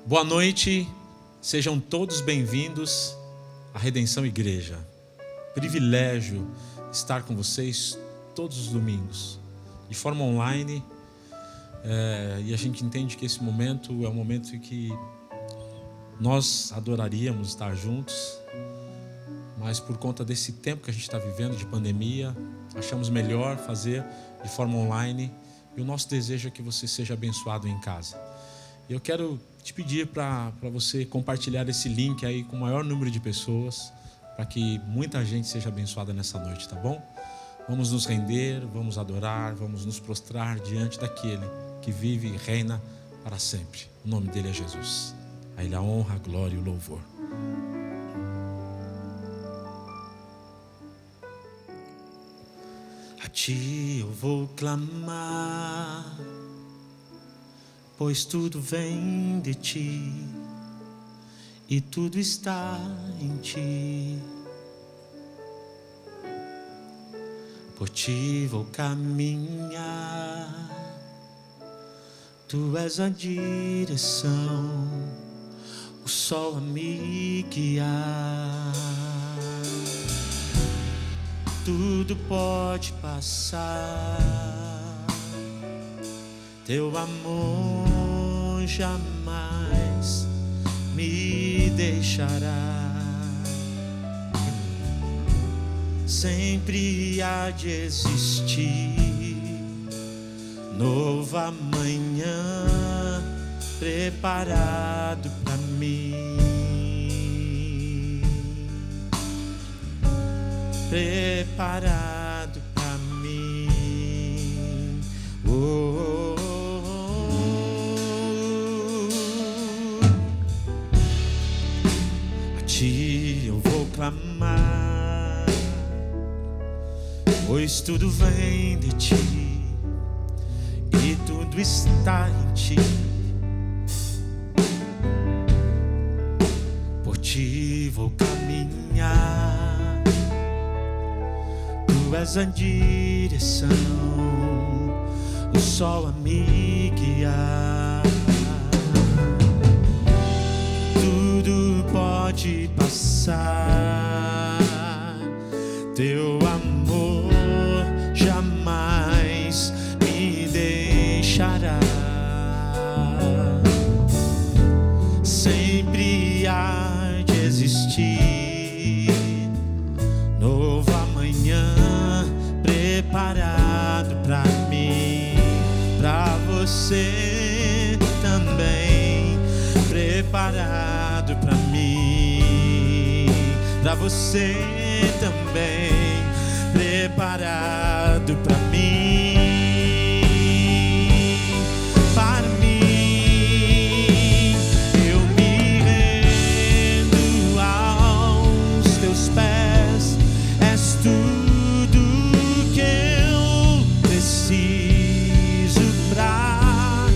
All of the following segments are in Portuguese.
Boa noite, sejam todos bem-vindos à Redenção Igreja. Privilégio estar com vocês todos os domingos, de forma online, e a gente entende que esse momento é um momento em que nós adoraríamos estar juntos, mas por conta desse tempo que a gente está vivendo de pandemia, achamos melhor fazer de forma online, e o nosso desejo é que você seja abençoado em casa. Eu quero te pedir para você compartilhar esse link aí com o maior número de pessoas, para que muita gente seja abençoada nessa noite, tá bom? Vamos nos render, vamos adorar, vamos nos prostrar diante daquele que vive e reina para sempre. O nome dele é Jesus. A ele a honra, a glória e o louvor. A ti eu vou clamar, pois tudo vem de ti e tudo está em ti. Por ti vou caminhar, tu és a direção, o sol a me guiar. Tudo pode passar, teu amor jamais me deixará. Sempre há de existir novo amanhã preparado para mim. Preparado para mim. Oh, oh, oh. A ti eu vou clamar, pois tudo vem de ti e tudo está em ti. Por ti vou caminhar, tu és a direção, o sol a me guiar. Tudo pode passar, teu amor jamais me deixará. Sempre há de existir novo amanhã preparado para mim, para você também, preparado para mim, para você também, preparado para mim. Para mim, eu me rendo aos teus pés, és tudo que eu preciso pra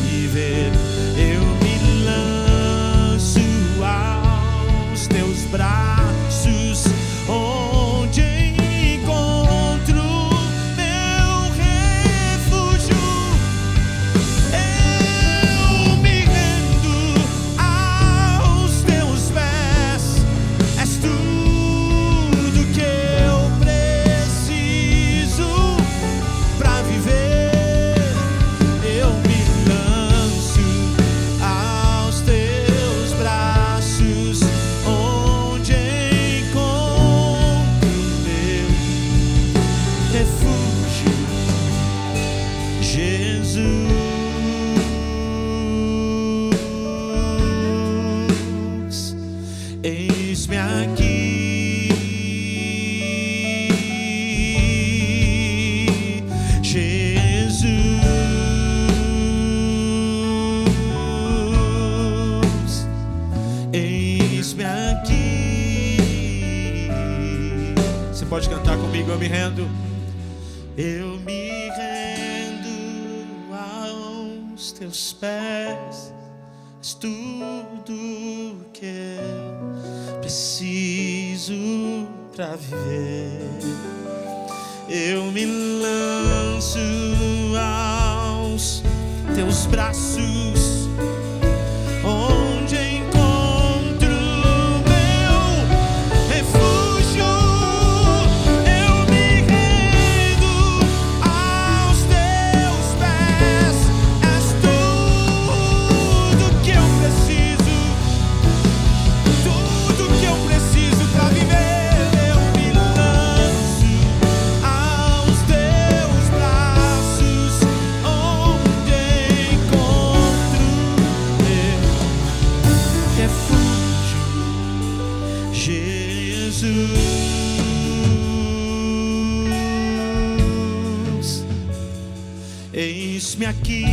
viver. Eu me lanço aos teus braços, onde encontro meu refúgio. Eu me rendo aos teus pés, és tudo que eu preciso pra viver. Eu me lanço aos teus braços, onde encontro meu refúgio, Jesus. Eis-me aqui, Jesus. Eis-me aqui. Você pode cantar comigo? Eu me rendo. Eu me rendo aos teus pés, és tudo que eu preciso pra viver. Eu me lanço aos teus braços, oh, eis-me aqui,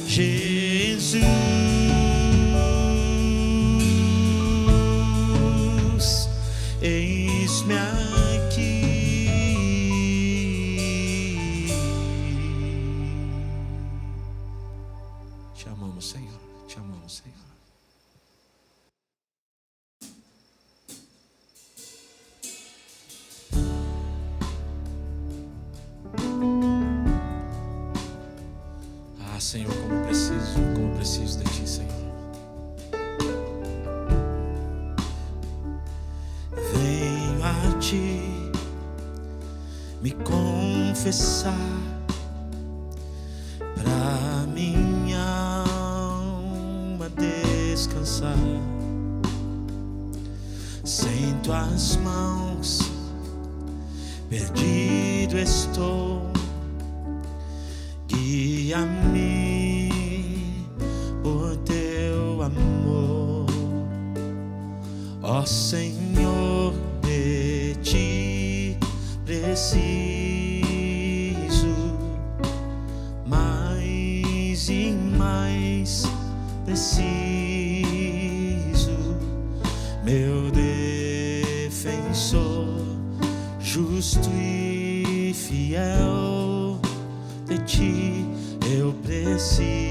Jesus, eis-me aqui. Te amamos, Senhor, te amamos, Senhor. Senhor, como eu preciso de Ti, Senhor. Venho a Ti me confessar, pra minha alma descansar. Sem Tuas mãos, perdido estou. Guia-me por Teu amor, ó Senhor, de Ti preciso, mais e mais preciso, meu defensor, justo e fiel. De Ti eu preciso.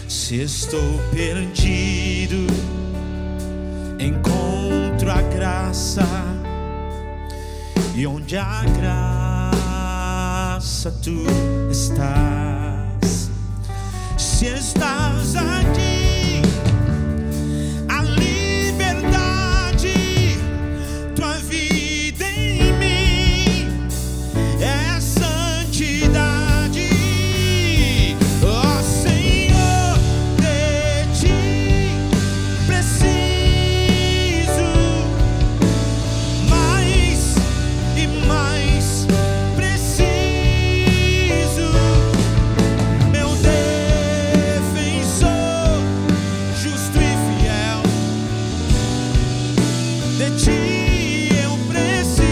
Se estou perdido, encontro a graça, e onde a graça Tu estás. Se estás aqui, a liberdade, Tua vida em mim é santidade. Ó Senhor, de Ti preciso, mais e mais preciso, meu defensor, justo e fiel. De Ti eu preciso.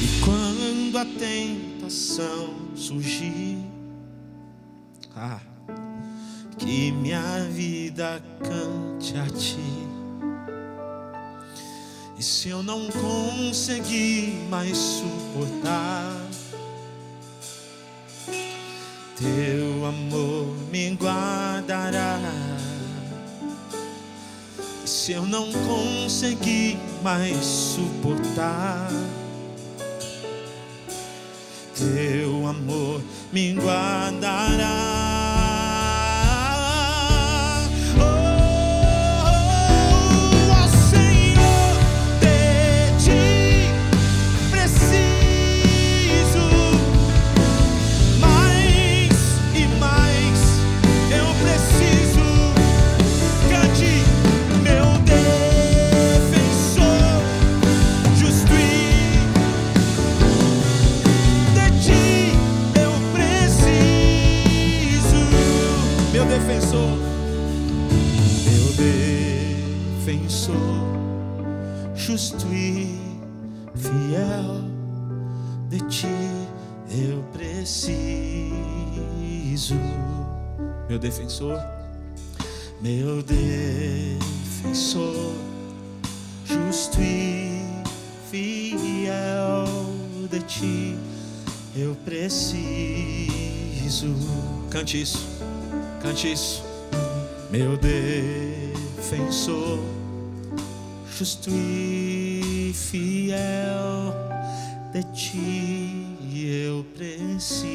E quando a tentação surgir, que minha vida cante a Ti. E se eu não conseguir mais suportar, Teu amor me guardará. E se eu não conseguir mais suportar, Teu amor me guardará. Oh, Senhor, de Ti preciso, mais e mais eu preciso. Cante, meu defensor, justo e de Ti eu preciso. Meu defensor, justo e fiel, de Ti eu preciso. Meu defensor, justo e fiel, de Ti eu preciso. Cante isso, cante isso. Meu defensor, justo e fiel, de Ti eu preciso.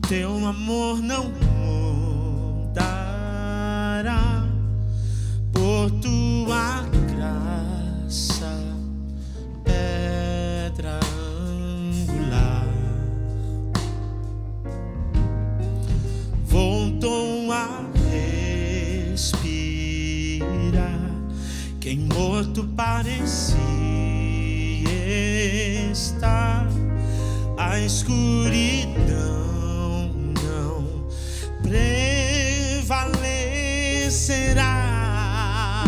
teu amor não mudará, por tua graça, pedra angular. Voltou a respirar quem morto parecia estar. A escuridão não prevalecerá.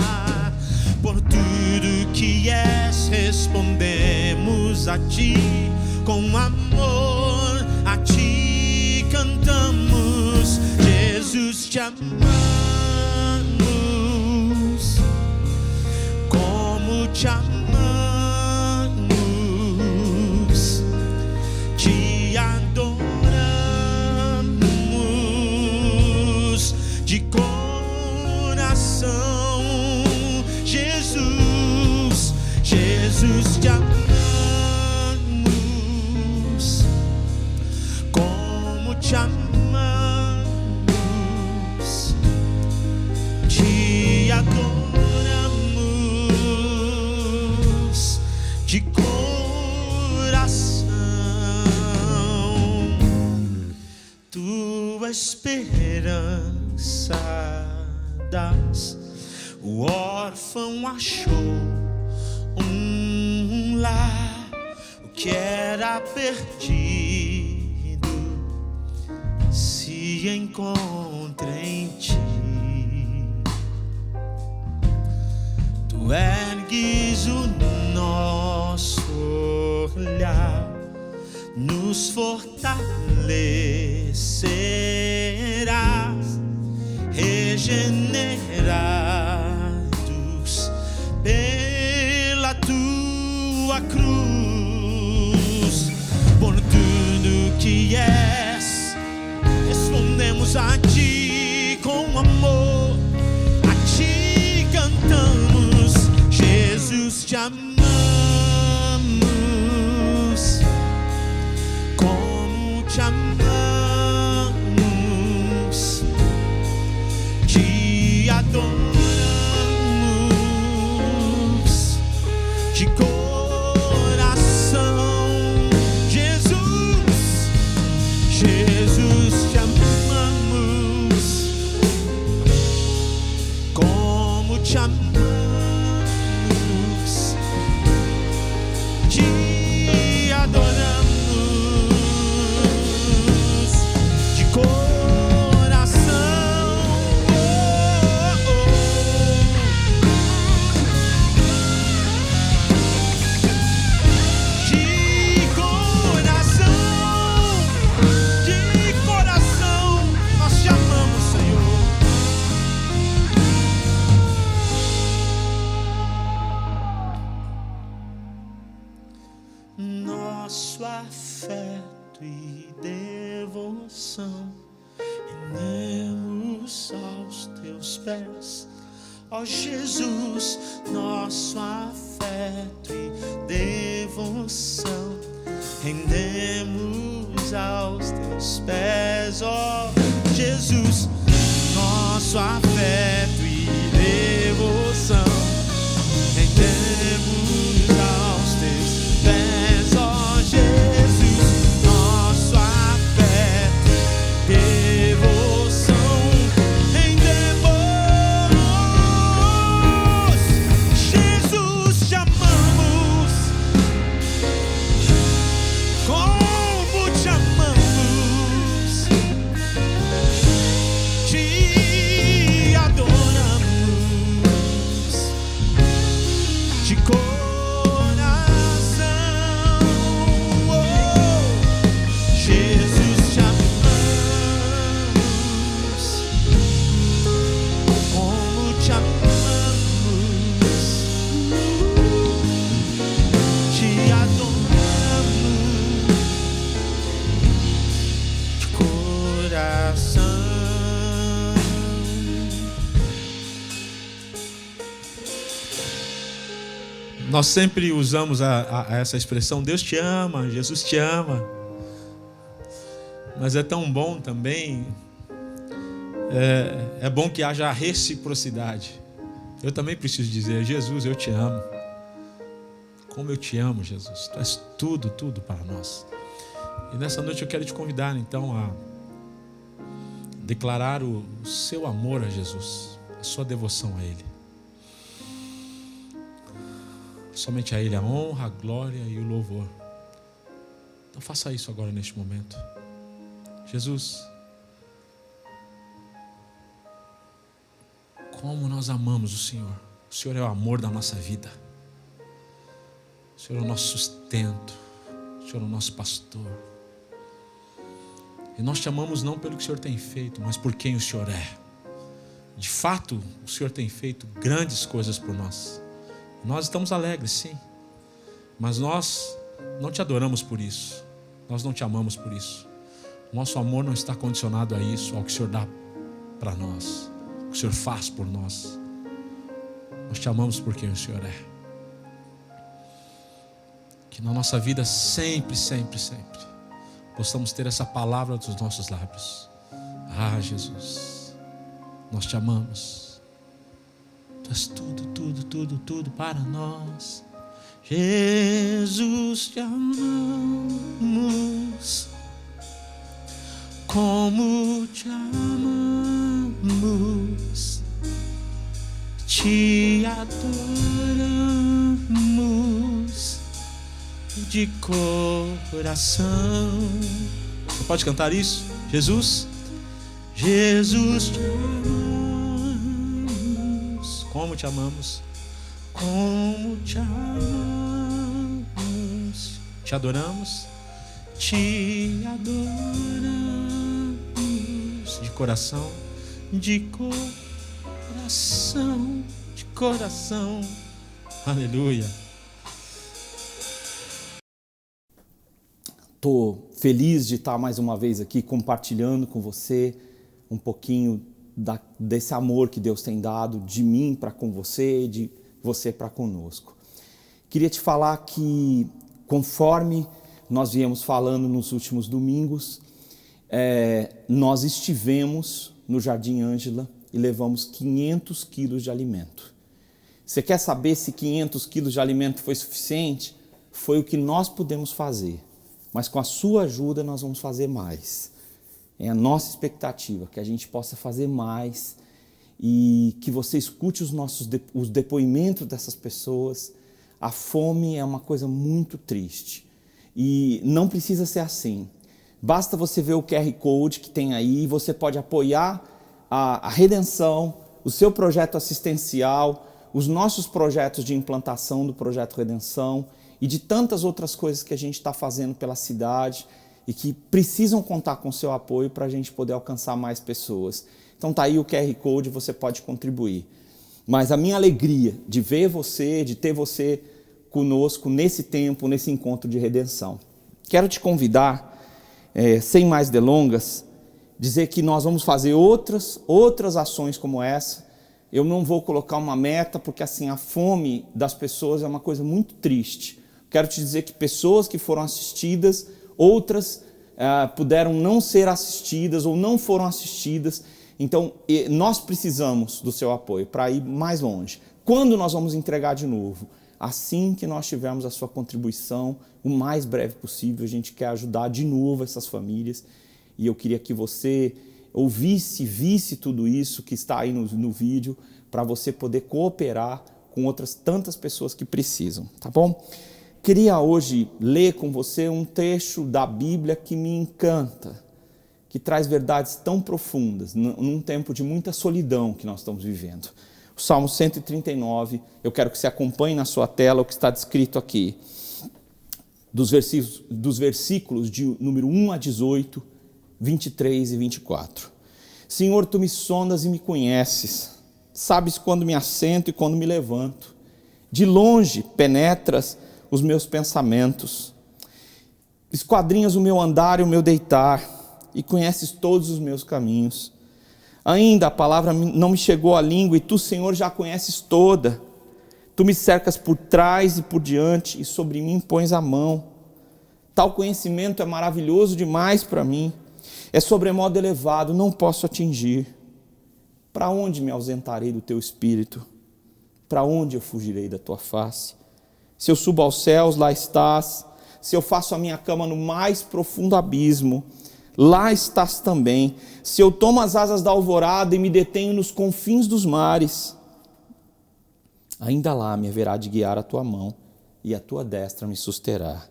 Por tudo que és, respondemos a ti com amor, a ti cantamos. Jesus, te amamos, como te amamos. De coração, Jesus, Jesus, te amamos, como te amamos, te adoramos, de coração. Tua esperança das, o órfão achou um lar. O que era perdido se encontra em ti. Tu ergues o nosso olhar, nos fortalecerás, regenerados pela tua cruz. Por tudo que és, respondemos a ti com amor, a ti cantamos. Jesus, te amamos, como te amamos, te adoramos, de coração. Jesus, Jesus, te amamos, como te amamos, te adoramos, de coração. De coração, nós te amamos, Senhor. Nosso afeto e devoção rendemos aos teus pés, ó Jesus. Nosso afeto e devoção rendemos aos teus pés, ó Jesus. Nosso afeto e devoção rendemos aos teus pés, ó Jesus. Nosso afeto e devoção rendemos. Jesus, te amamos, como te amamos, te adoramos, de coração. Oh, Jesus, te amamos, como te amamos, te adoramos, de coração. Nós sempre usamos essa expressão, Deus te ama, Jesus te ama. Mas é tão bom também, é bom que haja reciprocidade. Eu também preciso dizer: Jesus, eu te amo. Como eu te amo, Jesus. Tu és tudo, tudo para nós. E nessa noite eu quero te convidar então a declarar o seu amor a Jesus, a sua devoção a Ele. Somente a Ele a honra, a glória e o louvor. Então faça isso agora neste momento. Jesus, como nós amamos o Senhor. O Senhor é o amor da nossa vida. O Senhor é o nosso sustento. O Senhor é o nosso pastor. E nós te amamos não pelo que o Senhor tem feito, mas por quem o Senhor é. De fato, o Senhor tem feito grandes coisas por nós. Nós estamos alegres, sim. Mas nós não te adoramos por isso. Nós não te amamos por isso. Nosso amor não está condicionado a isso, ao que o Senhor dá para nós, o que o Senhor faz por nós. Nós te amamos por quem o Senhor é. Que na nossa vida sempre, sempre, sempre possamos ter essa palavra dos nossos lábios. Ah, Jesus, nós te amamos. Tu és tudo, tudo, tudo, tudo para nós. Jesus, te amamos. Como te amamos, te adoramos de coração. Você pode cantar isso? Jesus, Jesus, te amamos. Como te amamos, como te amamos, te adoramos, te adoramos. De coração, de coração, de coração. Aleluia. Estou feliz de estar mais uma vez aqui compartilhando com você um pouquinho desse amor que Deus tem dado de mim para com você e de você para conosco. Queria te falar que, conforme nós viemos falando nos últimos domingos, nós estivemos no Jardim Ângela e levamos 500 quilos de alimento. Você quer saber se 500 quilos de alimento foi suficiente? Foi o que nós pudemos fazer, mas com a sua ajuda nós vamos fazer mais. É a nossa expectativa que a gente possa fazer mais e que você escute os depoimentos dessas pessoas. A fome é uma coisa muito triste e não precisa ser assim. Basta você ver o QR Code que tem aí, você pode apoiar a Redenção, o seu projeto assistencial, os nossos projetos de implantação do Projeto Redenção e de tantas outras coisas que a gente está fazendo pela cidade e que precisam contar com o seu apoio para a gente poder alcançar mais pessoas. Então tá aí o QR Code, você pode contribuir. Mas a minha alegria de ver você, de ter você conosco nesse tempo, nesse encontro de redenção. Quero te convidar, sem mais delongas, dizer que nós vamos fazer outras ações como essa. Eu não vou colocar uma meta, porque assim, a fome das pessoas é uma coisa muito triste. Quero te dizer que pessoas que foram assistidas, outras puderam não ser assistidas ou não foram assistidas. Então, nós precisamos do seu apoio para ir mais longe. Quando nós vamos entregar de novo? Assim que nós tivermos a sua contribuição, o mais breve possível, a gente quer ajudar de novo essas famílias. E eu queria que você ouvisse, visse tudo isso que está aí no vídeo, para você poder cooperar com outras tantas pessoas que precisam, tá bom? Queria hoje ler com você um trecho da Bíblia que me encanta, que traz verdades tão profundas, num tempo de muita solidão que nós estamos vivendo. O Salmo 139, eu quero que você acompanhe na sua tela o que está descrito aqui, dos versículos de número 1 a 18, 23 e 24. Senhor, tu me sondas e me conheces, sabes quando me assento e quando me levanto. De longe penetras os meus pensamentos, esquadrinhas o meu andar e o meu deitar, e conheces todos os meus caminhos. Ainda a palavra não me chegou à língua, e tu, Senhor, já a conheces toda. Tu me cercas por trás e por diante, e sobre mim pões a mão. Tal conhecimento é maravilhoso demais para mim. é sobremodo elevado, não posso atingir. Para onde me ausentarei do teu espírito? Para onde eu fugirei da tua face? Se eu subo aos céus, lá estás. Se eu faço a minha cama no mais profundo abismo, lá estás também. Se eu tomo as asas da alvorada e me detenho nos confins dos mares, ainda lá me haverá de guiar a tua mão e a tua destra me susterá.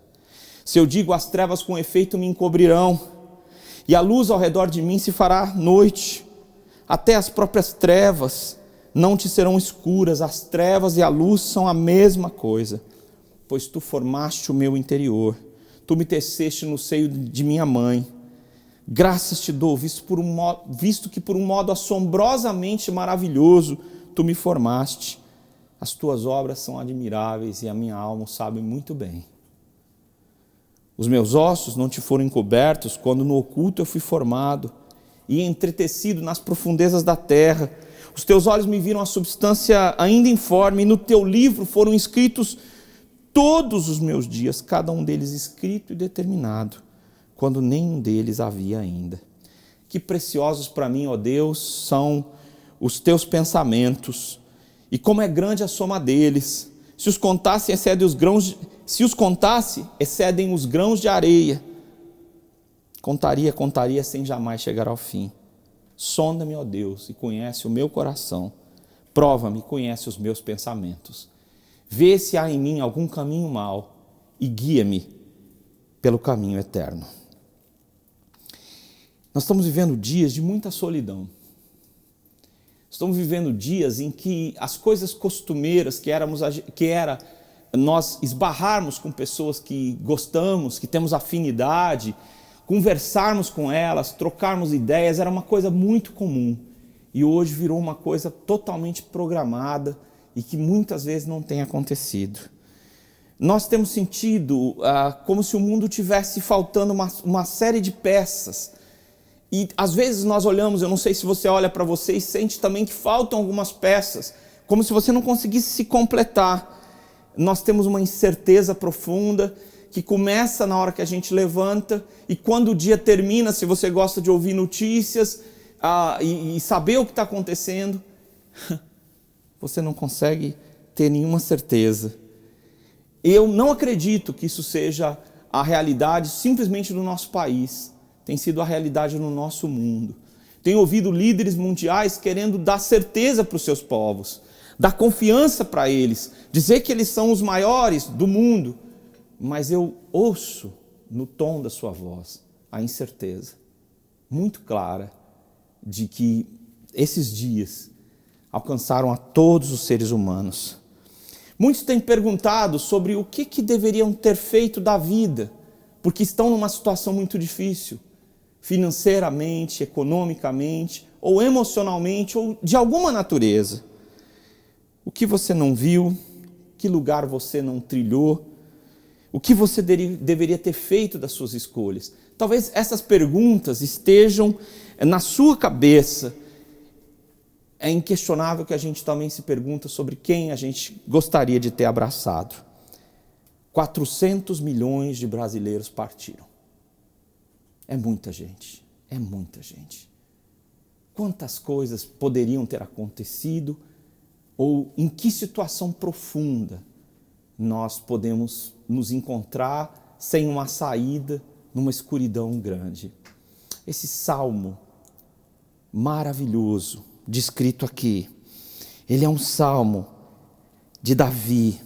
Se eu digo as trevas com efeito me encobrirão, e a luz ao redor de mim se fará noite, até as próprias trevas não te serão escuras, as trevas e a luz são a mesma coisa, pois tu formaste o meu interior, tu me teceste no seio de minha mãe. Graças te dou, visto que por um modo assombrosamente maravilhoso tu me formaste. As tuas obras são admiráveis e a minha alma o sabe muito bem. Os meus ossos não te foram encobertos quando no oculto eu fui formado e entretecido nas profundezas da terra. Os teus olhos me viram a substância ainda informe, e no teu livro foram escritos todos os meus dias, cada um deles escrito e determinado, quando nenhum deles havia ainda. Que preciosos para mim, ó Deus, são os teus pensamentos, e como é grande a soma deles. Se os contasse, excedem os grãos de areia. Contaria sem jamais chegar ao fim. Sonda-me, ó Deus, e conhece o meu coração. Prova-me, conhece os meus pensamentos. Vê se há em mim algum caminho mau e guia-me pelo caminho eterno. Nós estamos vivendo dias de muita solidão. Estamos vivendo dias em que as coisas costumeiras que era nós esbarrarmos com pessoas que gostamos, que temos afinidade, conversarmos com elas, trocarmos ideias, era uma coisa muito comum. E hoje virou uma coisa totalmente programada e que muitas vezes não tem acontecido. Nós temos sentido como se o mundo tivesse faltando uma série de peças. E às vezes nós olhamos, eu não sei se você olha para você e sente também que faltam algumas peças, como se você não conseguisse se completar. Nós temos uma incerteza profunda que começa na hora que a gente levanta, e quando o dia termina, se você gosta de ouvir notícias e saber o que está acontecendo, você não consegue ter nenhuma certeza. Eu não acredito que isso seja a realidade simplesmente do nosso país. Tem sido a realidade no nosso mundo. Tenho ouvido líderes mundiais querendo dar certeza para os seus povos, dar confiança para eles, dizer que eles são os maiores do mundo. Mas eu ouço no tom da sua voz a incerteza muito clara de que esses dias alcançaram a todos os seres humanos. Muitos têm perguntado sobre o que deveriam ter feito da vida, porque estão numa situação muito difícil, financeiramente, economicamente, ou emocionalmente, ou de alguma natureza. O que você não viu, que lugar você não trilhou, o que você deveria ter feito das suas escolhas. Talvez essas perguntas estejam na sua cabeça. É inquestionável que a gente também se pergunta sobre quem a gente gostaria de ter abraçado. 400 milhões de brasileiros partiram. É muita gente, é muita gente. Quantas coisas poderiam ter acontecido, ou em que situação profunda nós podemos nos encontrar sem uma saída, numa escuridão grande. Esse salmo maravilhoso, descrito aqui, ele é um salmo de Davi,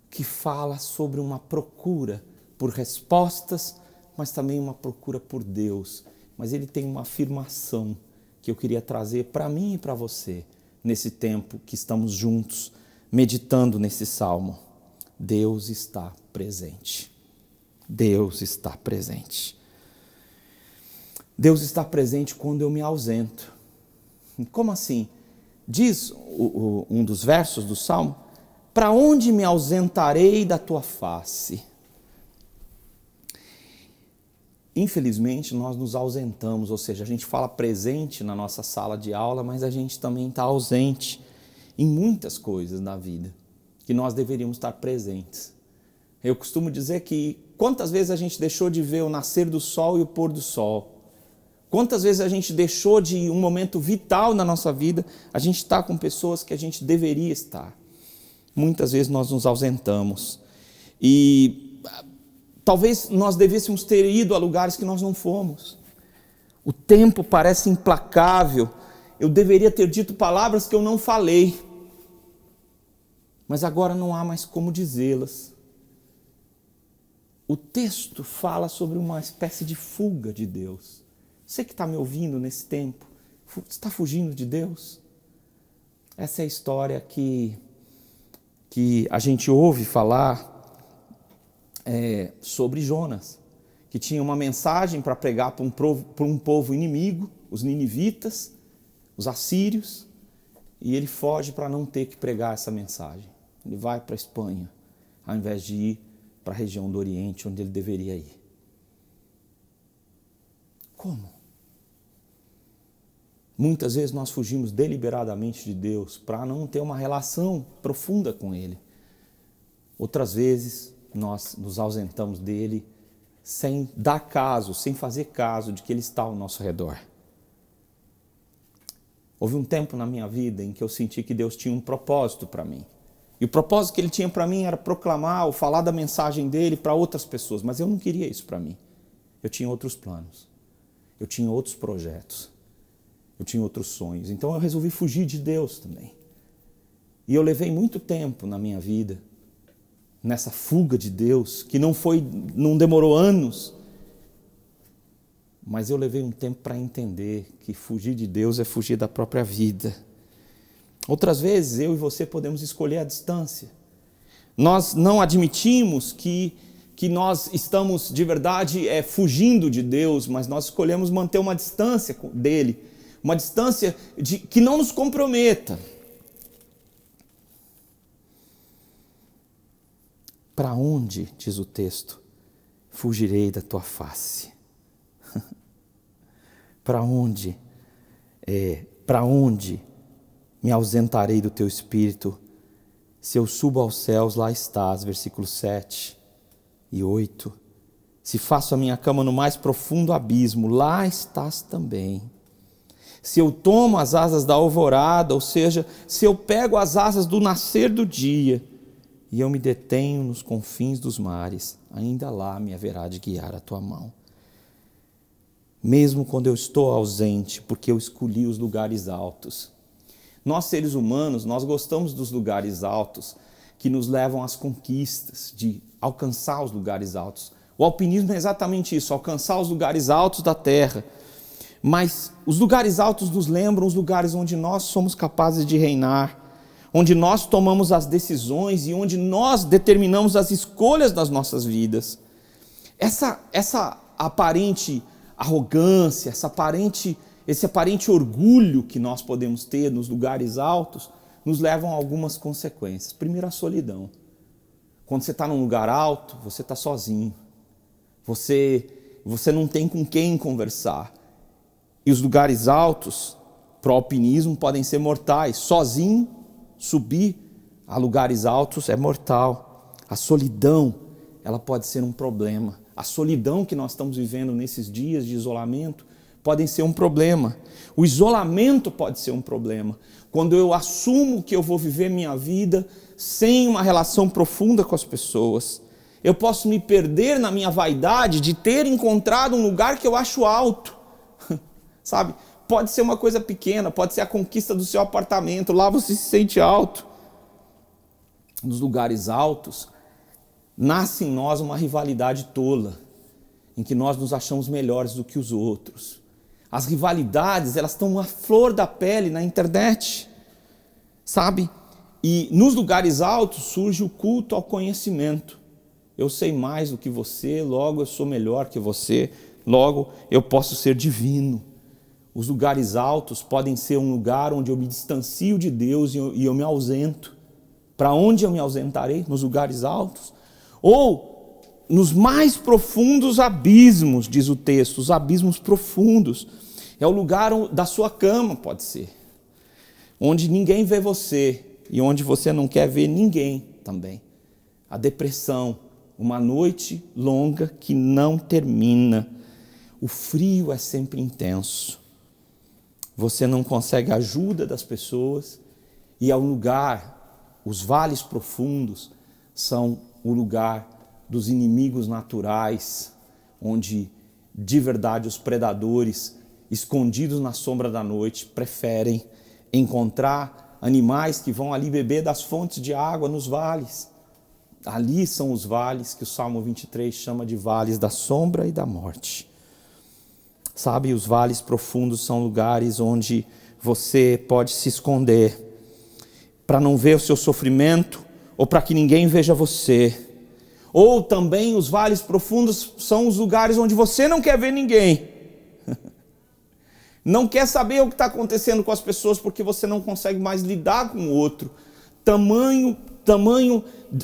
que fala sobre uma procura por respostas, mas também uma procura por Deus. Mas ele tem uma afirmação que eu queria trazer para mim e para você, nesse tempo que estamos juntos, meditando nesse salmo. Deus está presente. Deus está presente. Deus está presente quando eu me ausento. Como assim? Diz um dos versos do salmo: para onde me ausentarei da tua face? Infelizmente, nós nos ausentamos, ou seja, a gente fala presente na nossa sala de aula, mas a gente também está ausente em muitas coisas na vida, que nós deveríamos estar presentes. Eu costumo dizer que quantas vezes a gente deixou de ver o nascer do sol e o pôr do sol, Quantas vezes a gente deixou de um momento vital na nossa vida, a gente está com pessoas que a gente deveria estar. Muitas vezes nós nos ausentamos. E talvez nós devêssemos ter ido a lugares que nós não fomos. O tempo parece implacável. Eu deveria ter dito palavras que eu não falei. Mas agora não há mais como dizê-las. O texto fala sobre uma espécie de fuga de Deus. Você que está me ouvindo nesse tempo, está fugindo de Deus? Essa é a história que a gente ouve falar sobre Jonas, que tinha uma mensagem para pregar para um povo inimigo, os ninivitas, os assírios, e ele foge para não ter que pregar essa mensagem. Ele vai para a Espanha, ao invés de ir para a região do Oriente, onde ele deveria ir. Como? Muitas vezes nós fugimos deliberadamente de Deus para não ter uma relação profunda com Ele. Outras vezes nós nos ausentamos dele sem dar caso, sem fazer caso de que Ele está ao nosso redor. Houve um tempo na minha vida em que eu senti que Deus tinha um propósito para mim. E o propósito que Ele tinha para mim era proclamar ou falar da mensagem dEle para outras pessoas. Mas eu não queria isso para mim. Eu tinha outros planos. Eu tinha outros projetos. Eu tinha outros sonhos. Então eu resolvi fugir de Deus também. E eu levei muito tempo na minha vida nessa fuga de Deus, que não demorou anos. Mas eu levei um tempo para entender que fugir de Deus é fugir da própria vida. Outras vezes eu e você podemos escolher a distância. Nós não admitimos que nós estamos de verdade fugindo de Deus, mas nós escolhemos manter uma distância dele. Uma distância que não nos comprometa. Para onde, diz o texto, fugirei da tua face? Para onde me ausentarei do teu espírito? Se eu subo aos céus, lá estás, versículos 7 e 8. Se faço a minha cama no mais profundo abismo, lá estás também. Se eu tomo as asas da alvorada, ou seja, se eu pego as asas do nascer do dia, e eu me detenho nos confins dos mares, ainda lá me haverá de guiar a tua mão. Mesmo quando eu estou ausente, porque eu escolhi os lugares altos. Nós, seres humanos, nós gostamos dos lugares altos, que nos levam às conquistas, de alcançar os lugares altos. O alpinismo é exatamente isso, alcançar os lugares altos da terra. Mas os lugares altos nos lembram os lugares onde nós somos capazes de reinar, onde nós tomamos as decisões e onde nós determinamos as escolhas das nossas vidas. Essa aparente arrogância, esse aparente orgulho que nós podemos ter nos lugares altos, nos levam a algumas consequências. Primeiro, a solidão. Quando você está num lugar alto, você está sozinho. Você não tem com quem conversar. E os lugares altos, para o alpinismo, podem ser mortais. Sozinho, subir a lugares altos é mortal. A solidão, ela pode ser um problema. A solidão que nós estamos vivendo nesses dias de isolamento pode ser um problema. O isolamento pode ser um problema. Quando eu assumo que eu vou viver minha vida sem uma relação profunda com as pessoas, eu posso me perder na minha vaidade de ter encontrado um lugar que eu acho alto. Sabe? Pode ser uma coisa pequena, pode ser a conquista do seu apartamento, lá você se sente alto. Nos lugares altos, nasce em nós uma rivalidade tola, em que nós nos achamos melhores do que os outros. As rivalidades, elas estão à flor da pele na internet, sabe? E nos lugares altos surge o culto ao conhecimento. Eu sei mais do que você, logo eu sou melhor que você, logo eu posso ser divino. Os lugares altos podem ser um lugar onde eu me distancio de Deus e eu me ausento. Para onde eu me ausentarei? Nos lugares altos? Ou nos mais profundos abismos, diz o texto, os abismos profundos. É o lugar da sua cama, pode ser. Onde ninguém vê você e onde você não quer ver ninguém também. A depressão, uma noite longa que não termina. O frio é sempre intenso. Você não consegue a ajuda das pessoas e é o lugar, os vales profundos são o lugar dos inimigos naturais, onde de verdade os predadores, escondidos na sombra da noite, preferem encontrar animais que vão ali beber das fontes de água nos vales. Ali são os vales que o Salmo 23 chama de vales da sombra e da morte. Sabe, os vales profundos são lugares onde você pode se esconder para não ver o seu sofrimento ou para que ninguém veja você. Ou também os vales profundos são os lugares onde você não quer ver ninguém. Não quer saber o que está acontecendo com as pessoas porque você não consegue mais lidar com o outro. Tamanho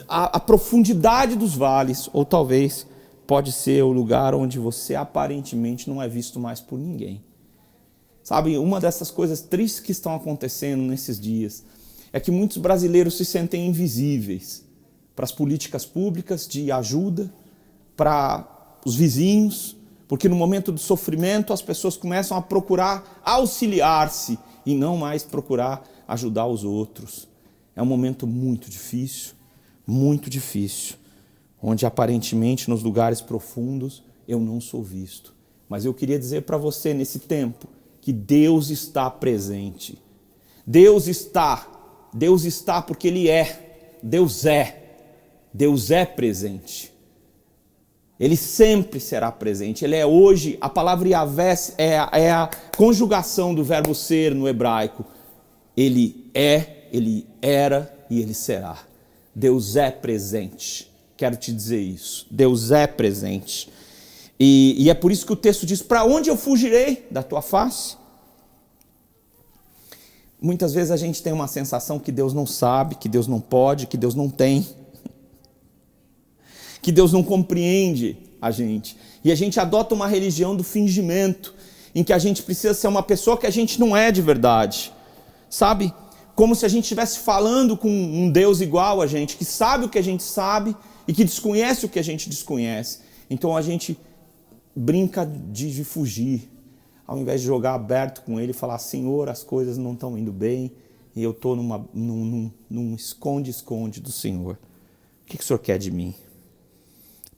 a profundidade dos vales. Ou talvez pode ser o lugar onde você aparentemente não é visto mais por ninguém. Sabe, uma dessas coisas tristes que estão acontecendo nesses dias é que muitos brasileiros se sentem invisíveis para as políticas públicas de ajuda, para os vizinhos, porque no momento do sofrimento as pessoas começam a procurar auxiliar-se e não mais procurar ajudar os outros. É um momento muito difícil, onde aparentemente nos lugares profundos eu não sou visto. Mas eu queria dizer para você nesse tempo que Deus está presente. Deus está porque Ele é. Deus é presente. Ele sempre será presente. Ele é hoje, a palavra Yahvé é a conjugação do verbo ser no hebraico. Ele é, Ele era e Ele será. Deus é presente. Quero te dizer isso. Deus é presente. E é por isso que o texto diz, para onde eu fugirei da tua face? Muitas vezes a gente tem uma sensação que Deus não sabe, que Deus não pode, que Deus não tem. Que Deus não compreende a gente. E a gente adota uma religião do fingimento, em que a gente precisa ser uma pessoa que a gente não é de verdade. Sabe? Como se a gente estivesse falando com um Deus igual a gente, que sabe o que a gente sabe e que desconhece o que a gente desconhece. Então a gente brinca de fugir, ao invés de jogar aberto com Ele e falar, Senhor, as coisas não estão indo bem e eu estou num esconde-esconde do Senhor. O que o Senhor quer de mim?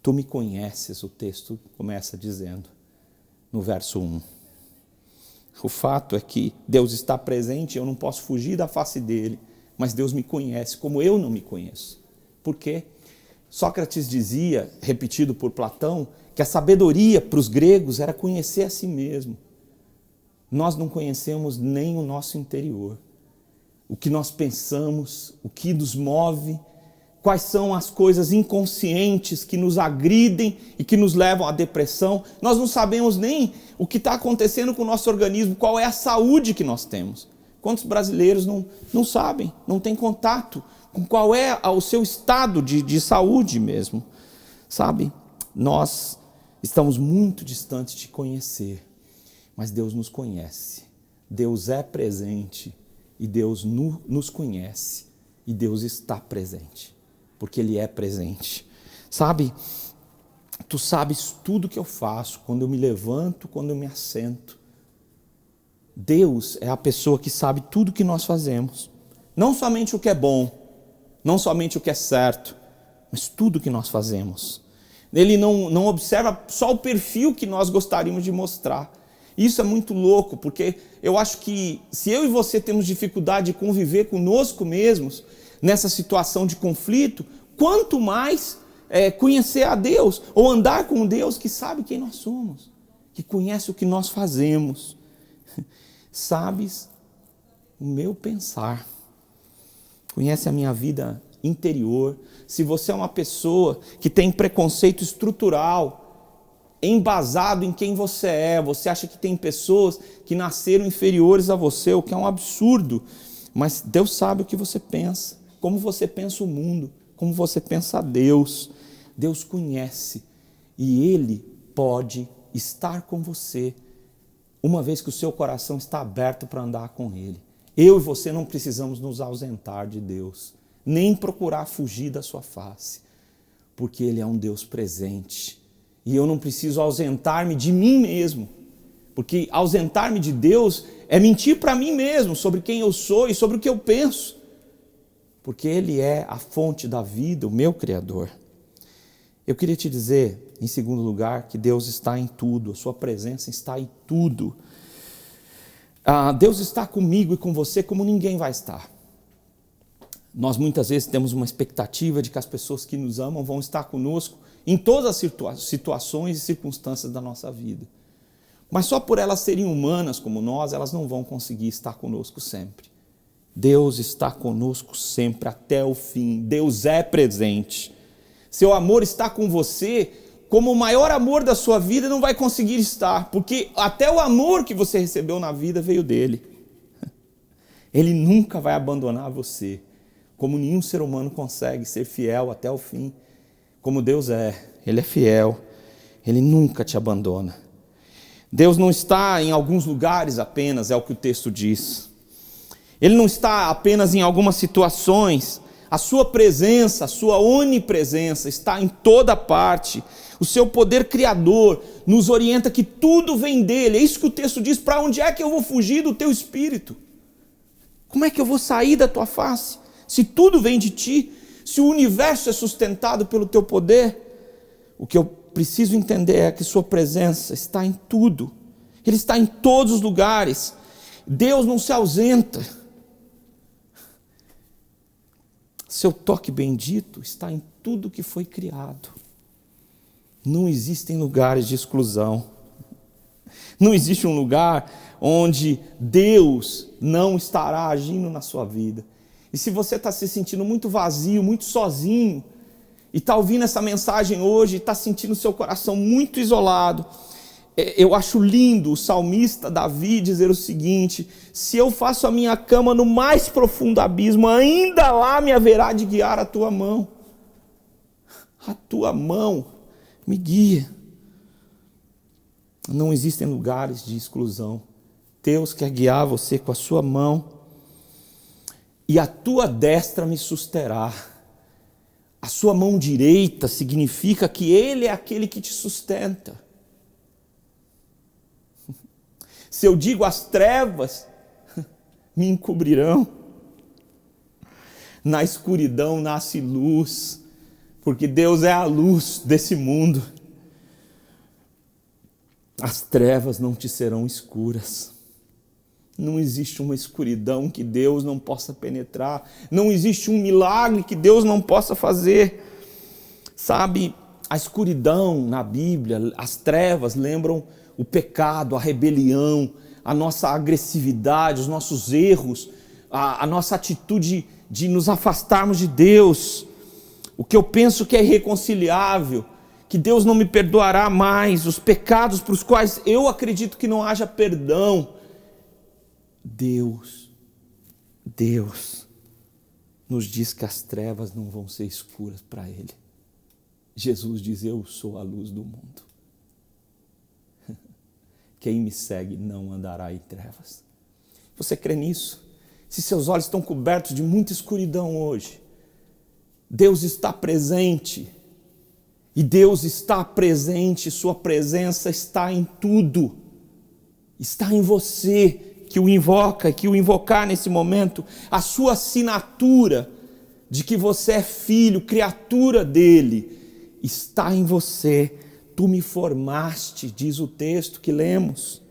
Tu me conheces, o texto começa dizendo, no verso 1. O fato é que Deus está presente, eu não posso fugir da face dele, mas Deus me conhece como eu não me conheço. Por quê? Sócrates dizia, repetido por Platão, que a sabedoria para os gregos era conhecer a si mesmo. Nós não conhecemos nem o nosso interior. O que nós pensamos, o que nos move, quais são as coisas inconscientes que nos agridem e que nos levam à depressão. Nós não sabemos nem o que está acontecendo com o nosso organismo, qual é a saúde que nós temos. Quantos brasileiros não sabem, não têm contato com qual é o seu estado de saúde mesmo. Sabe, nós estamos muito distantes de conhecer, mas Deus nos conhece. Deus é presente e Deus nos conhece e Deus está presente. Porque Ele é presente. Sabe, tu sabes tudo que eu faço, quando eu me levanto, quando eu me assento. Deus é a pessoa que sabe tudo que nós fazemos. Não somente o que é bom, não somente o que é certo, mas tudo que nós fazemos. Ele não observa só o perfil que nós gostaríamos de mostrar. Isso é muito louco, porque eu acho que se eu e você temos dificuldade de conviver conosco mesmos, nessa situação de conflito, quanto mais conhecer a Deus, ou andar com Deus que sabe quem nós somos, que conhece o que nós fazemos. Sabes o meu pensar, conhece a minha vida interior. Se você é uma pessoa que tem preconceito estrutural, embasado em quem você acha que tem pessoas que nasceram inferiores a você, o que é um absurdo, mas Deus sabe o que você pensa, como você pensa o mundo, como você pensa a Deus. Deus conhece e Ele pode estar com você, uma vez que o seu coração está aberto para andar com Ele. Eu e você não precisamos nos ausentar de Deus, nem procurar fugir da sua face, porque Ele é um Deus presente. E eu não preciso ausentar-me de mim mesmo. Porque ausentar-me de Deus é mentir para mim mesmo sobre quem eu sou e sobre o que eu penso. Porque Ele é a fonte da vida, o meu Criador. Eu queria te dizer, em segundo lugar, que Deus está em tudo, a sua presença está em tudo. Deus está comigo e com você como ninguém vai estar. Nós muitas vezes temos uma expectativa de que as pessoas que nos amam vão estar conosco em todas as situações e circunstâncias da nossa vida. Mas só por elas serem humanas como nós, elas não vão conseguir estar conosco sempre. Deus está conosco sempre, até o fim. Deus é presente. Seu amor está com você, como o maior amor da sua vida não vai conseguir estar, porque até o amor que você recebeu na vida veio dele. Ele nunca vai abandonar você, como nenhum ser humano consegue ser fiel até o fim. Como Deus é, Ele é fiel, Ele nunca te abandona. Deus não está em alguns lugares apenas, é o que o texto diz. Ele não está apenas em algumas situações. A sua presença, a sua onipresença está em toda parte. O seu poder criador nos orienta que tudo vem dele. É isso que o texto diz. Para onde é que eu vou fugir do teu espírito? Como é que eu vou sair da tua face? Se tudo vem de ti, se o universo é sustentado pelo teu poder, o que eu preciso entender é que sua presença está em tudo. Ele está em todos os lugares. Deus não se ausenta. Seu toque bendito está em tudo que foi criado. Não existem lugares de exclusão. Não existe um lugar onde Deus não estará agindo na sua vida. E se você está se sentindo muito vazio, muito sozinho, e está ouvindo essa mensagem hoje, e está sentindo seu coração muito isolado, eu acho lindo o salmista Davi dizer o seguinte: se eu faço a minha cama no mais profundo abismo, ainda lá me haverá de guiar a tua mão. A tua mão me guia. Não existem lugares de exclusão. Deus quer guiar você com a sua mão. E a tua destra me susterá. A sua mão direita significa que Ele é aquele que te sustenta. Se eu digo as trevas me encobrirão, na escuridão nasce luz, porque Deus é a luz desse mundo. As trevas não te serão escuras. Não existe uma escuridão que Deus não possa penetrar. Não existe um milagre que Deus não possa fazer. Sabe, a escuridão na Bíblia, as trevas lembram o pecado, a rebelião, a nossa agressividade, os nossos erros, a nossa atitude de nos afastarmos de Deus. O que eu penso que é irreconciliável, que Deus não me perdoará mais, os pecados para os quais eu acredito que não haja perdão. Deus nos diz que as trevas não vão ser escuras para Ele. Jesus diz: eu sou a luz do mundo. Quem me segue não andará em trevas. Você crê nisso? Se seus olhos estão cobertos de muita escuridão hoje, Deus está presente. E Deus está presente, sua presença está em tudo. Está em você que o invoca, que o invocar nesse momento, a sua assinatura de que você é filho, criatura dele, está em você. Tu me formaste, diz o texto que lemos.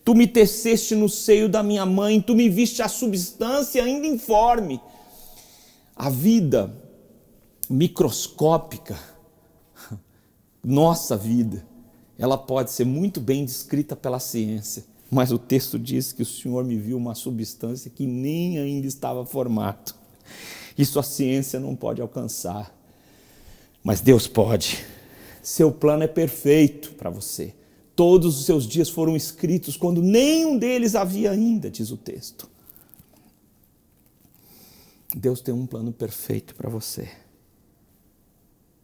Tu me teceste no seio da minha mãe, tu me viste a substância ainda informe. A vida microscópica, nossa vida, ela pode ser muito bem descrita pela ciência, mas o texto diz que o Senhor me viu uma substância que nem ainda estava formado. Isso a ciência não pode alcançar, mas Deus pode. Seu plano é perfeito para você. Todos os seus dias foram escritos quando nenhum deles havia ainda, diz o texto. Deus tem um plano perfeito para você.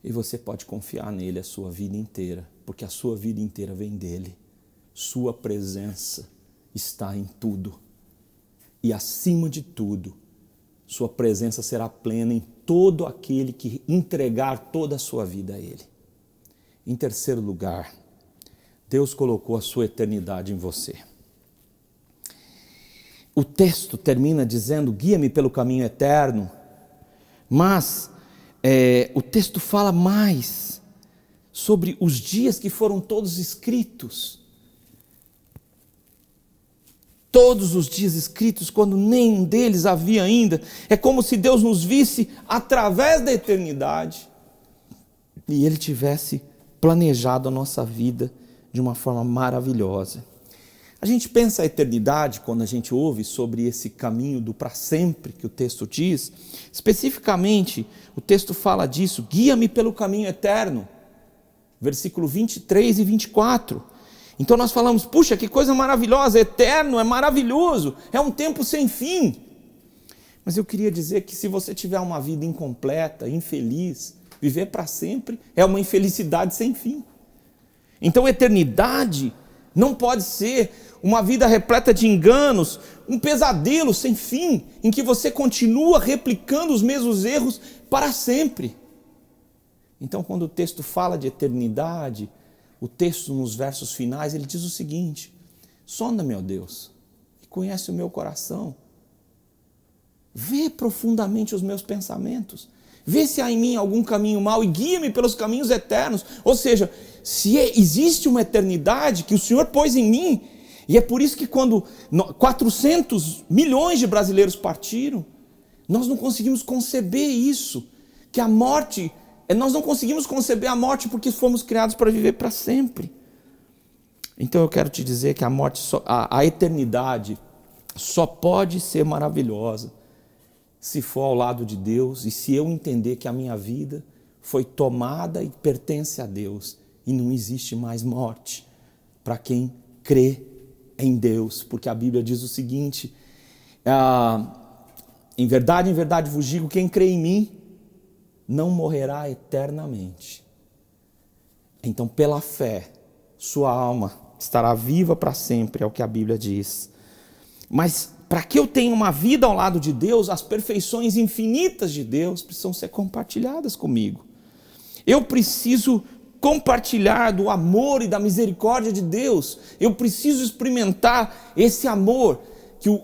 E você pode confiar nele a sua vida inteira, porque a sua vida inteira vem dele. Sua presença está em tudo. E acima de tudo, sua presença será plena em todo aquele que entregar toda a sua vida a ele. Em terceiro lugar, Deus colocou a sua eternidade em você. O texto termina dizendo, guia-me pelo caminho eterno, mas o texto fala mais sobre os dias que foram todos escritos. Todos os dias escritos, quando nenhum deles havia ainda. É como se Deus nos visse através da eternidade e Ele tivesse planejado a nossa vida de uma forma maravilhosa. A gente pensa a eternidade quando a gente ouve sobre esse caminho do para sempre que o texto diz. Especificamente, o texto fala disso, guia-me pelo caminho eterno. Versículo 23 e 24. Então nós falamos, puxa, que coisa maravilhosa, eterno, é maravilhoso, é um tempo sem fim. Mas eu queria dizer que se você tiver uma vida incompleta, infeliz, viver para sempre é uma infelicidade sem fim. Então eternidade não pode ser uma vida repleta de enganos, um pesadelo sem fim, em que você continua replicando os mesmos erros para sempre. Então quando o texto fala de eternidade, o texto nos versos finais, ele diz o seguinte, sonda-me, ó Deus, e conhece o meu coração, vê profundamente os meus pensamentos, vê se há em mim algum caminho mau e guia-me pelos caminhos eternos. Ou seja, se existe uma eternidade que o Senhor pôs em mim, e é por isso que quando 400 milhões de brasileiros partiram, nós não conseguimos conceber isso, que a morte, nós não conseguimos conceber a morte porque fomos criados para viver para sempre. Então eu quero te dizer que a eternidade só pode ser maravilhosa se for ao lado de Deus e se eu entender que a minha vida foi tomada e pertence a Deus e não existe mais morte para quem crê em Deus, porque a Bíblia diz o seguinte, em verdade vos digo, quem crê em mim não morrerá eternamente. Então pela fé, sua alma estará viva para sempre, é o que a Bíblia diz. Mas para que eu tenha uma vida ao lado de Deus, as perfeições infinitas de Deus precisam ser compartilhadas comigo. Eu preciso compartilhar do amor e da misericórdia de Deus. Eu preciso experimentar esse amor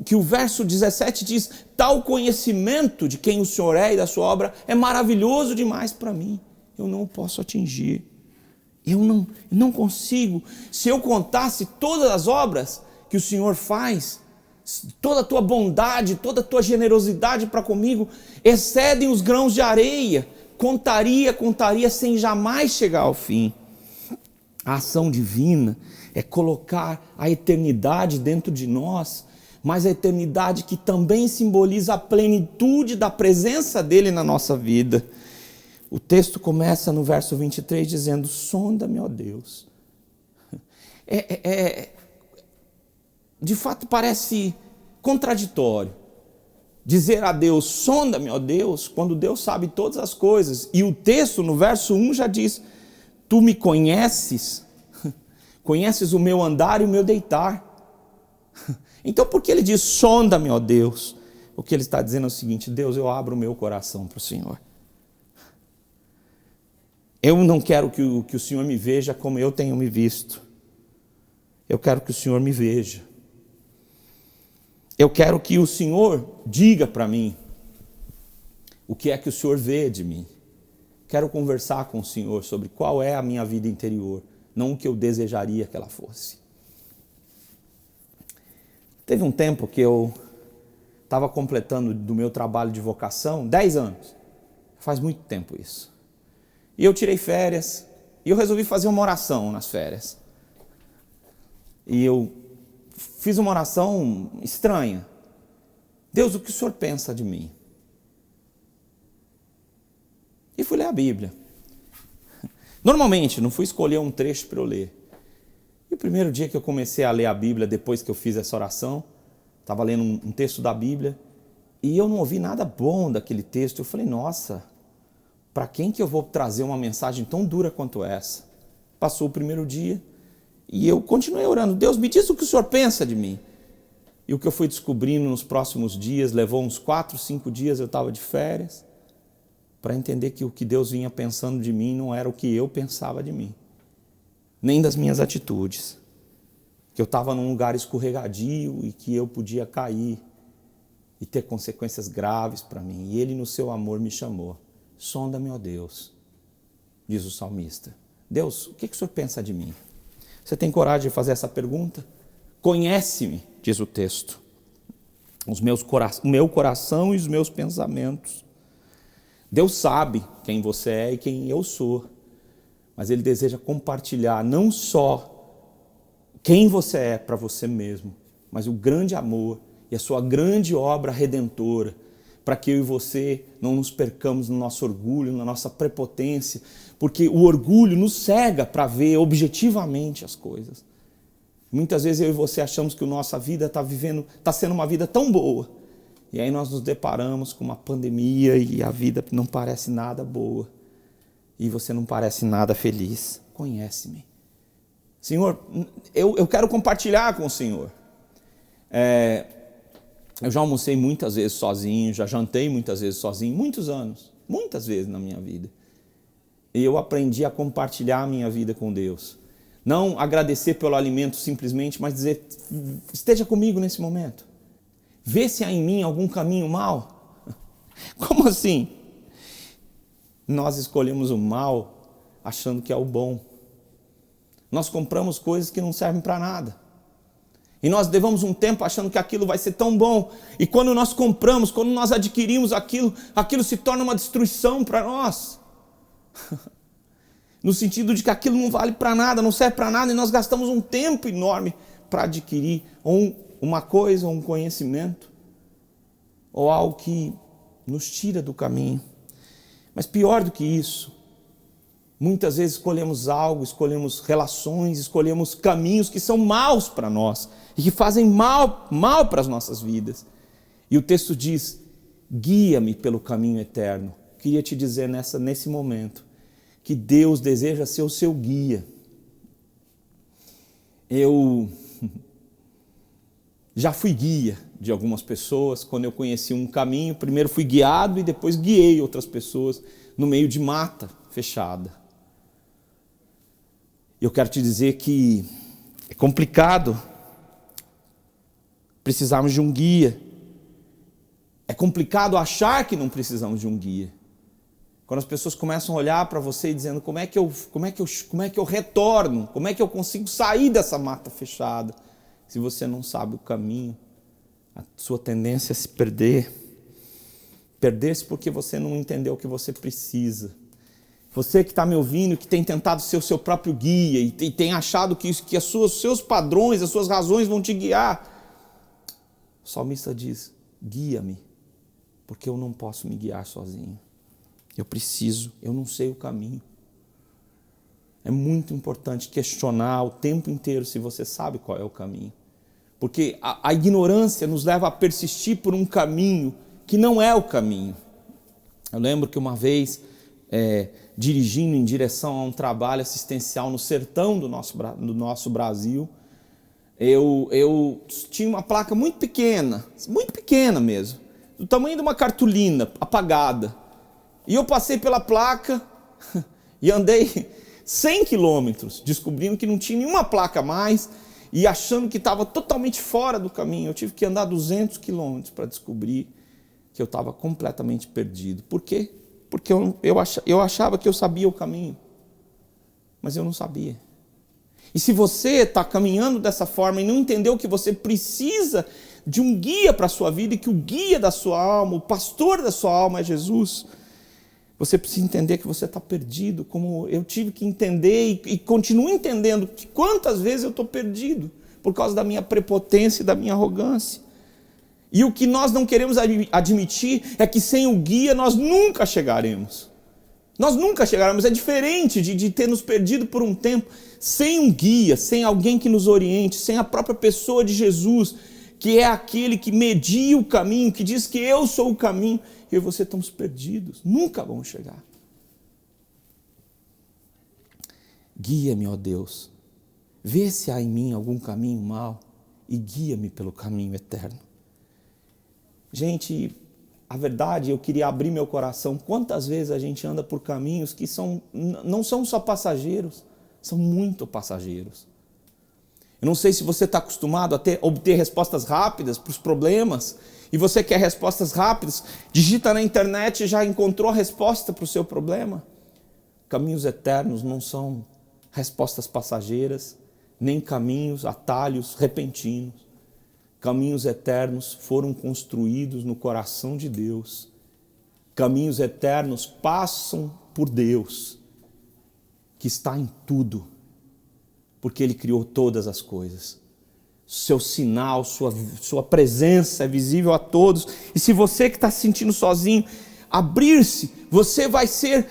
que o verso 17 diz, tal conhecimento de quem o Senhor é e da sua obra é maravilhoso demais para mim. Eu não o posso atingir. Eu não consigo. Se eu contasse todas as obras que o Senhor faz, toda a tua bondade, toda a tua generosidade para comigo, excedem os grãos de areia. Contaria sem jamais chegar ao fim. A ação divina é colocar a eternidade dentro de nós, mas a eternidade que também simboliza a plenitude da presença dele na nossa vida. O texto começa no verso 23 dizendo, sonda-me, ó Deus. De fato parece contraditório dizer a Deus, sonda-me, ó Deus, quando Deus sabe todas as coisas. E o texto no verso 1 já diz, tu me conheces, conheces o meu andar e o meu deitar. Então por que ele diz, sonda-me, ó Deus? O que ele está dizendo é o seguinte, Deus, eu abro o meu coração para o Senhor. Eu não quero que o Senhor me veja como eu tenho me visto. Eu quero que o Senhor me veja. Eu quero que o Senhor diga para mim o que é que o Senhor vê de mim. Quero conversar com o Senhor sobre qual é a minha vida interior, não o que eu desejaria que ela fosse. Teve um tempo que eu estava completando do meu trabalho de vocação 10 anos. Faz muito tempo isso. E eu tirei férias e eu resolvi fazer uma oração nas férias. E eu fiz uma oração estranha. Deus, o que o Senhor pensa de mim? E fui ler a Bíblia. Normalmente, não fui escolher um trecho para eu ler. E o primeiro dia que eu comecei a ler a Bíblia, depois que eu fiz essa oração, estava lendo um texto da Bíblia, e eu não ouvi nada bom daquele texto. Eu falei, nossa, para quem que eu vou trazer uma mensagem tão dura quanto essa? Passou o primeiro dia, e eu continuei orando, Deus, me diz o que o Senhor pensa de mim. E o que eu fui descobrindo nos próximos dias, levou uns 4, 5 dias, eu estava de férias, para entender que o que Deus vinha pensando de mim não era o que eu pensava de mim. nem das minhas atitudes. Que eu estava num lugar escorregadio e que eu podia cair e ter consequências graves para mim. E Ele, no seu amor, me chamou. Sonda-me, ó Deus, diz o salmista. Deus, o que o Senhor pensa de mim? Você tem coragem de fazer essa pergunta? Conhece-me, diz o texto, o meu coração e os meus pensamentos. Deus sabe quem você é e quem eu sou, mas Ele deseja compartilhar não só quem você é para você mesmo, mas o grande amor e a sua grande obra redentora, para que eu e você não nos percamos no nosso orgulho, na nossa prepotência, porque o orgulho nos cega para ver objetivamente as coisas. Muitas vezes eu e você achamos que a nossa vida está sendo uma vida tão boa, e aí nós nos deparamos com uma pandemia e a vida não parece nada boa, e você não parece nada feliz. Conhece-me. Senhor, eu quero compartilhar com o Senhor. Eu já almocei muitas vezes sozinho, já jantei muitas vezes sozinho, muitos anos, muitas vezes na minha vida. E eu aprendi a compartilhar a minha vida com Deus. Não agradecer pelo alimento simplesmente, mas dizer, esteja comigo nesse momento. Vê se há em mim algum caminho mau. Como assim? Nós escolhemos o mal achando que é o bom. Nós compramos coisas que não servem para nada. E nós levamos um tempo achando que aquilo vai ser tão bom. E quando nós compramos, quando nós adquirimos aquilo se torna uma destruição para nós. No sentido de que aquilo não vale para nada, não serve para nada, e nós gastamos um tempo enorme para adquirir uma coisa, ou um conhecimento, ou algo que nos tira do caminho. Mas pior do que isso, muitas vezes escolhemos algo, escolhemos relações, escolhemos caminhos que são maus para nós e que fazem mal para as nossas vidas. E o texto diz, guia-me pelo caminho eterno. Queria te dizer nesse momento que Deus deseja ser o seu guia. Eu já fui guia de algumas pessoas. Quando eu conheci um caminho, primeiro fui guiado e depois guiei outras pessoas no meio de mata fechada. Eu quero te dizer que é complicado precisarmos de um guia. É complicado achar que não precisamos de um guia. Quando as pessoas começam a olhar para você e dizendo como é que eu retorno, como é que eu consigo sair dessa mata fechada, se você não sabe o caminho, a sua tendência é se perder. Perder-se porque você não entendeu o que você precisa. Você que está me ouvindo, que tem tentado ser o seu próprio guia e tem achado que os seus padrões, as suas razões vão te guiar. O salmista diz, guia-me, porque eu não posso me guiar sozinho. Eu não sei o caminho. É muito importante questionar o tempo inteiro se você sabe qual é o caminho. Porque a ignorância nos leva a persistir por um caminho que não é o caminho. Eu lembro que uma vez, dirigindo em direção a um trabalho assistencial no sertão do nosso Brasil, eu tinha uma placa muito pequena mesmo, do tamanho de uma cartolina apagada. E eu passei pela placa e andei 100 quilômetros, descobrindo que não tinha nenhuma placa a mais e achando que estava totalmente fora do caminho. Eu tive que andar 200 quilômetros para descobrir que eu estava completamente perdido. Por quê? Porque eu achava que eu sabia o caminho, mas eu não sabia. E se você está caminhando dessa forma e não entendeu que você precisa de um guia para a sua vida e que o guia da sua alma, o pastor da sua alma é Jesus, você precisa entender que você está perdido, como eu tive que entender e continuo entendendo que quantas vezes eu estou perdido por causa da minha prepotência e da minha arrogância. E o que nós não queremos admitir é que sem o guia nós nunca chegaremos. Nós nunca chegaremos. É diferente de ter nos perdido por um tempo. Sem um guia, sem alguém que nos oriente, sem a própria pessoa de Jesus, que é aquele que media o caminho, que diz que eu sou o caminho, eu e você estamos perdidos. Nunca vamos chegar. Guia-me, ó Deus. Vê se há em mim algum caminho mau e guia-me pelo caminho eterno. Gente, a verdade, eu queria abrir meu coração. Quantas vezes a gente anda por caminhos que não são só passageiros, são muito passageiros. Eu não sei se você está acostumado a obter respostas rápidas para os problemas, e você quer respostas rápidas, digita na internet e já encontrou a resposta para o seu problema. Caminhos eternos não são respostas passageiras, nem caminhos, atalhos repentinos. Caminhos eternos foram construídos no coração de Deus. Caminhos eternos passam por Deus, que está em tudo, porque Ele criou todas as coisas. Seu sinal, sua presença é visível a todos. E se você que está se sentindo sozinho, abrir-se, você vai ser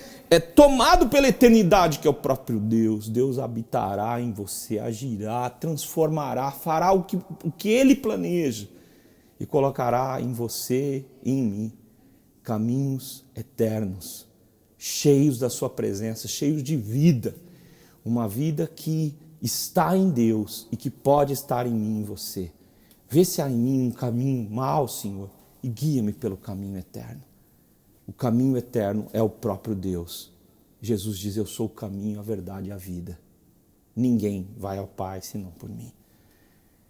tomado pela eternidade, que é o próprio Deus. Deus habitará em você, agirá, transformará, fará o que Ele planeja e colocará em você e em mim caminhos eternos, cheios da sua presença, cheios de vida. Uma vida que está em Deus e que pode estar em mim e em você. Vê se há em mim um caminho mau, Senhor, e guia-me pelo caminho eterno. O caminho eterno é o próprio Deus. Jesus diz, eu sou o caminho, a verdade e a vida. Ninguém vai ao Pai senão por mim.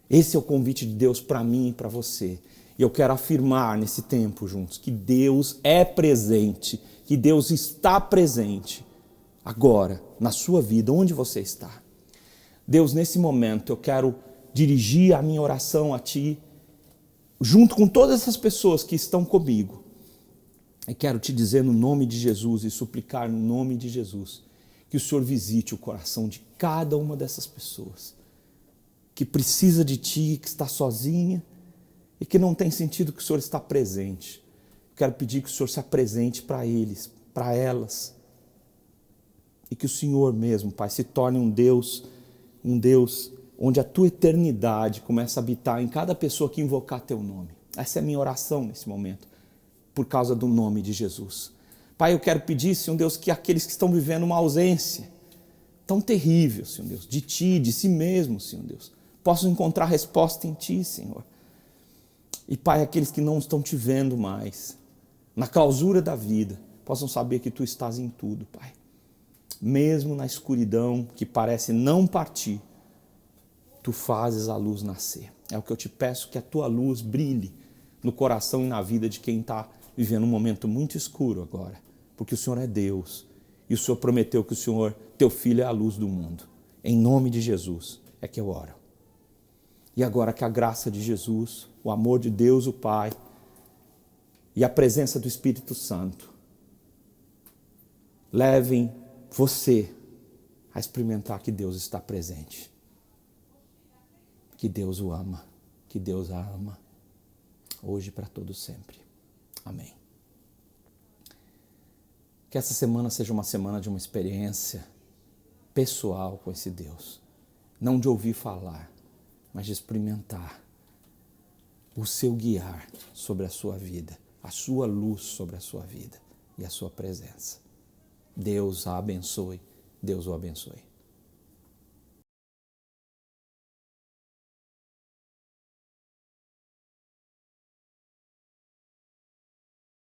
Esse é o convite de Deus para mim e para você. E eu quero afirmar nesse tempo juntos que Deus é presente, que Deus está presente agora na sua vida, onde você está. Deus, nesse momento eu quero dirigir a minha oração a Ti, junto com todas essas pessoas que estão comigo. E quero Te dizer no nome de Jesus e suplicar no nome de Jesus que o Senhor visite o coração de cada uma dessas pessoas que precisa de Ti, que está sozinha e que não tem sentido que o Senhor está presente. Quero pedir que o Senhor se apresente para eles, para elas, e que o Senhor mesmo, Pai, se torne um Deus onde a Tua eternidade começa a habitar em cada pessoa que invocar Teu nome. Essa é a minha oração nesse momento, por causa do nome de Jesus. Pai, eu quero pedir, Senhor Deus, que aqueles que estão vivendo uma ausência tão terrível, Senhor Deus, de Ti, de si mesmo, Senhor Deus, possam encontrar resposta em Ti, Senhor. E Pai, aqueles que não estão Te vendo mais, na clausura da vida, possam saber que Tu estás em tudo, Pai. Mesmo na escuridão que parece não partir, Tu fazes a luz nascer. É o que eu Te peço, que a Tua luz brilhe no coração e na vida de quem está vivendo um momento muito escuro agora. Porque o Senhor é Deus e o Senhor prometeu que o Senhor, Teu Filho, é a luz do mundo. Em nome de Jesus é que eu oro. E agora que a graça de Jesus, o amor de Deus, o Pai, e a presença do Espírito Santo levem você a experimentar que Deus está presente. Que Deus o ama, que Deus a ama, hoje e para todo sempre. Amém. Que essa semana seja uma semana de uma experiência pessoal com esse Deus. Não de ouvir falar, mas de experimentar o seu guiar sobre a sua vida, a sua luz sobre a sua vida e a sua presença. Deus a abençoe, Deus o abençoe.